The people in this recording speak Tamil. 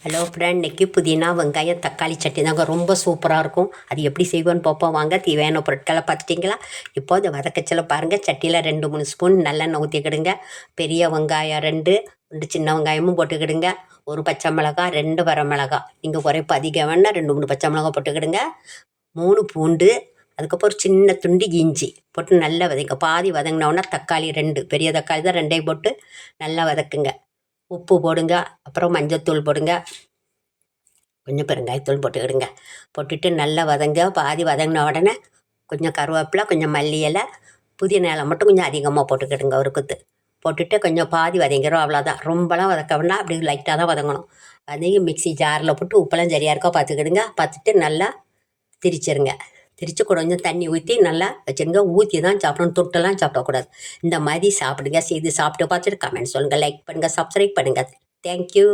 ஹலோ ஃப்ரெண்ட், இன்றைக்கி புதினா வெங்காயம் தக்காளி சட்னி தாங்க ரொம்ப சூப்பராக இருக்கும். அது எப்படி செய்வோன்னு பார்ப்போம் வாங்க. தேவையான பொருட்களை பார்த்துட்டிங்களா? இப்போ இந்த வதக்கச்சல பாருங்கள். சட்டியில் 2-3 ஸ்பூன் நல்லெண்ணெய் ஊற்றிக்கிடுங்க. பெரிய வெங்காயம் 2 சின்ன வெங்காயமும் போட்டுக்கிடுங்க. ஒரு பச்சை மிளகா, 2 வரமிளகா. நீங்கள் குறைப்பு அதிகம் வேணால் 2-3 பச்சை மிளகா போட்டுக்கிடுங்க. 3 பூண்டு, அதுக்கப்புறம் ஒரு சின்ன துண்டு இஞ்சி போட்டு நல்லா வதங்க. பாதி வதங்கினோன்னா தக்காளி 2 பெரிய தக்காளி தான், 2 போட்டு நல்லா வதக்குங்க. உப்பு போடுங்க, அப்புறம் மஞ்சத்தூள் போடுங்க, கொஞ்சம் பெருங்காயத்தூள் போட்டுக்கிடுங்க. போட்டுட்டு நல்லா வதங்க. பாதி வதங்கின உடனே கொஞ்சம் கருவேப்பிலை, கொஞ்சம் மல்லி இலை, புதினா இலை மட்டும் கொஞ்சம் அதிகமாக போட்டுக்கிடுங்க ஒரு குத்து. போட்டுட்டு கொஞ்சம் பாதி வதங்கிறோம், அவ்வளோதான். ரொம்பலாம் வதக்க வேணாம், அப்படி லைட்டாக தான் வதங்கணும். அதையும் மிக்ஸி ஜாரில் போட்டு உப்பெல்லாம் சரியாக இருக்கோ பார்த்துக்கிடுங்க. பார்த்துட்டு நல்லா திரிச்சிருங்க. திரித்து கொஞ்சம் தண்ணி ஊற்றி நல்லா வச்சுருங்க. ஊற்றி தான் சாப்பிடணும், தொட்டெல்லாம் சாப்பிடக்கூடாது. இந்த மாதிரி சாப்பிடுங்க. செய்து சாப்பிட்டு பார்த்துட்டு கமெண்ட் சொல்லுங்கள், லைக் பண்ணுங்கள், சப்ஸ்கிரைப் பண்ணுங்கள். தேங்க்யூ.